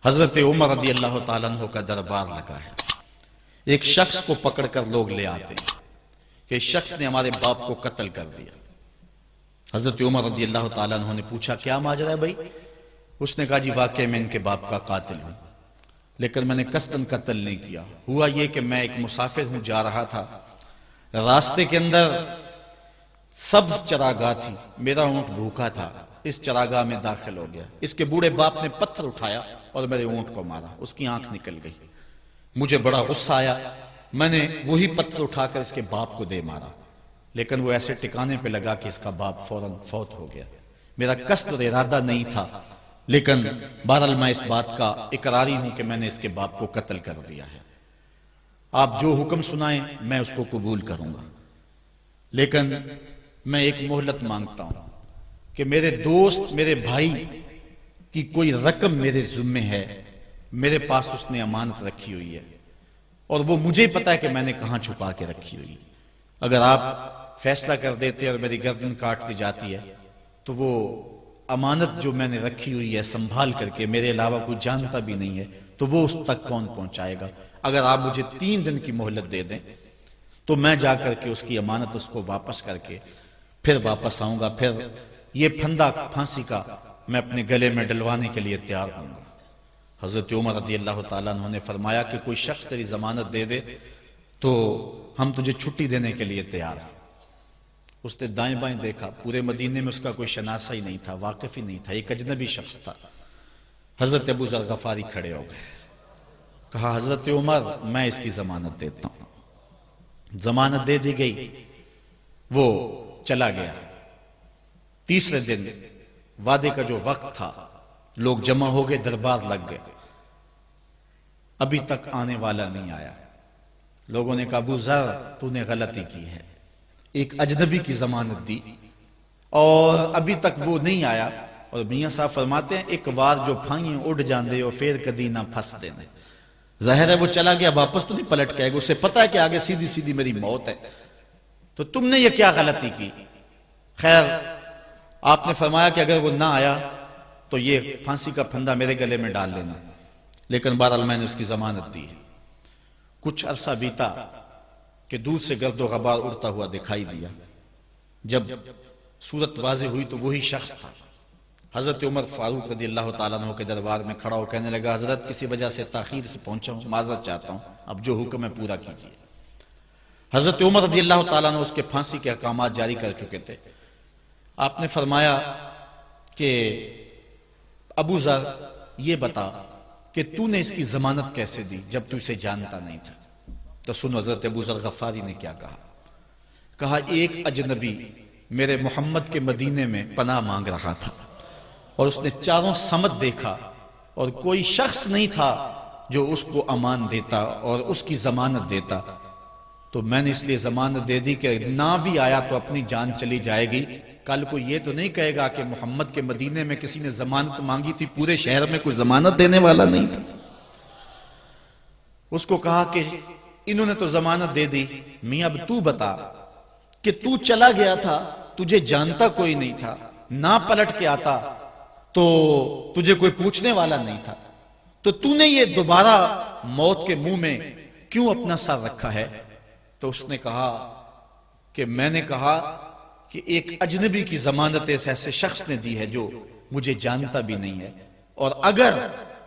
حضرت عمر رضی اللہ تعالیٰ عنہ کا دربار لگا ہے. ایک شخص کو پکڑ کر لوگ لے آتے ہیں کہ اس شخص نے ہمارے باپ کو قتل کر دیا. حضرت عمر رضی اللہ تعالیٰ عنہ نے پوچھا کیا ماجرا ہے بھائی؟ اس نے کہا جی واقعی میں ان کے باپ کا قاتل ہوں، لیکن میں نے قصداً قتل نہیں کیا. ہوا یہ کہ میں ایک مسافر ہوں، جا رہا تھا، راستے کے اندر سبز چراگاہ تھی، میرا اونٹ بھوکا تھا، اس چراگاہ میں داخل ہو گیا. اس کے بوڑھے باپ نے پتھر اٹھایا اور میرے اونٹ کو مارا، اس کی آنکھ نکل گئی. مجھے بڑا غصہ آیا، میں نے وہی پتھر اٹھا کر اس کے باپ کو دے مارا، لیکن وہ ایسے ٹکانے پہ لگا کہ اس کا باپ فوراً فوت ہو گیا. میرا قصد اور ارادہ نہیں تھا، لیکن بہرحال میں اس بات کا اقراری ہوں کہ میں نے اس کے باپ کو قتل کر دیا ہے. آپ جو حکم سنائیں میں اس کو قبول کروں گا، لیکن میں ایک مہلت مانگتا ہوں کہ میرے دوست، میرے بھائی کی کوئی رقم میرے ذمہ ہے، میرے پاس اس نے امانت رکھی ہوئی ہے اور وہ مجھے پتا ہے کہ میں نے کہاں چھپا کے رکھی ہوئی. اگر آپ فیصلہ کر دیتے اور میری گردن کاٹ دی جاتی ہے تو وہ امانت جو میں نے رکھی ہوئی ہے سنبھال کر کے، میرے علاوہ کوئی جانتا بھی نہیں ہے، تو وہ اس تک کون پہنچائے گا؟ اگر آپ مجھے 3 دن کی مہلت دے دیں تو میں جا کر کے اس کی امانت اس کو واپس کر کے پھر واپس آؤں گا، پھر یہ پھندا پھانسی کا میں اپنے گلے میں ڈلوانے کے لیے تیار ہوں گا. حضرت عمر رضی اللہ تعالیٰ عنہ نے فرمایا کہ کوئی شخص تیری ضمانت دے دے تو ہم تجھے چھٹی دینے کے لیے تیار ہیں. اس نے دائیں بائیں دیکھا، پورے مدینے میں اس کا کوئی شناسہ ہی نہیں تھا، واقف ہی نہیں تھا، ایک اجنبی شخص تھا. حضرت ابو ذر غفاری کھڑے ہو گئے، کہا حضرت عمر میں اس کی ضمانت دیتا ہوں. ضمانت دے دی گئی، وہ چلا گیا. تیسرے دن وعدے کا جو وقت تھا، لوگ جمع ہو گئے، دربار لگ گئے، ابھی تک آنے والا نہیں آیا. لوگوں نے کہا ابو ذر تو نے غلطی کی ہے، ایک اجنبی کی ضمانت دی اور ابھی تک وہ نہیں آیا. اور میاں صاحب فرماتے ہیں ایک بار جو پھائیں اڑ جاندے اور پھر کدی نہ پھنس دینے. ظاہر ہے وہ چلا گیا، واپس تو نہیں پلٹ کے آئے گا، اسے پتا ہے کہ آگے سیدھی سیدھی میری موت ہے، تو تم نے یہ کیا غلطی کی؟ خیر آپ نے فرمایا کہ اگر وہ نہ آیا تو یہ پھانسی کا پھندا میرے گلے میں ڈال لینا، لیکن بہرحال میں نے اس کی ضمانت دی. کچھ عرصہ بیتا کہ دور سے گرد و غبار اڑتا ہوا دکھائی دیا. جب صورت واضح ہوئی تو وہی شخص تھا. حضرت عمر فاروق رضی اللہ تعالیٰ عنہ کے دربار میں کھڑا ہو کہنے لگا حضرت کسی وجہ سے تاخیر سے پہنچا ہوں، معذرت چاہتا ہوں، اب جو حکم ہے پورا کیجیے. حضرت عمر رضی اللہ تعالیٰ عنہ اس کے پھانسی کے احکامات جاری کر چکے تھے. آپ نے فرمایا کہ ابو ذر یہ بتا کہ تو نے اس کی ضمانت کیسے دی جب تو اسے جانتا نہیں تھا؟ تو سن حضرت ابو ذر غفاری نے کیا کہا. کہا ایک اجنبی میرے محمد کے مدینے میں پناہ مانگ رہا تھا اور اس نے چاروں سمت دیکھا اور کوئی شخص نہیں تھا جو اس کو امان دیتا اور اس کی ضمانت دیتا، تو میں نے اس لیے ضمانت دے دی کہ نہ بھی آیا تو اپنی جان چلی جائے گی. کل کو یہ تو نہیں کہے گا کہ محمد کے مدینے میں کسی نے ضمانت مانگی تھی، پورے شہر میں کوئی ضمانت دینے والا نہیں تھا. اس کو کہا کہ انہوں نے تو ضمانت دے دی، میاں اب تو بتا کہ تو چلا گیا تھا، تجھے جانتا کوئی نہیں تھا، نہ پلٹ کے آتا تو تجھے کوئی پوچھنے والا نہیں تھا، تو نے یہ دوبارہ موت کے منہ میں کیوں اپنا سر رکھا ہے؟ تو اس نے کہا کہ میں نے کہا کہ ایک اجنبی کی ضمانت ایسے شخص نے دی ہے جو مجھے جانتا بھی نہیں ہے، اور اگر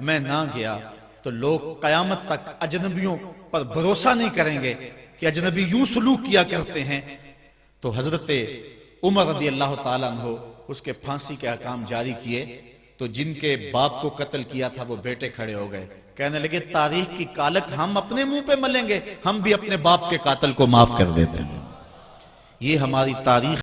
میں نہ گیا تو لوگ قیامت تک اجنبیوں پر بھروسہ نہیں کریں گے کہ اجنبی یوں سلوک کیا کرتے ہیں. تو حضرت عمر رضی اللہ تعالیٰ عنہ اس کے پھانسی کے احکام جاری کیے. تو جن کے باپ کو قتل کیا تھا وہ بیٹے کھڑے ہو گئے، کہنے لگے تاریخ کی کالک ہم اپنے منہ پہ ملیں گے، ہم بھی اپنے باپ کے قاتل کو معاف کر دیتے ہیں. یہ ہماری تاریخ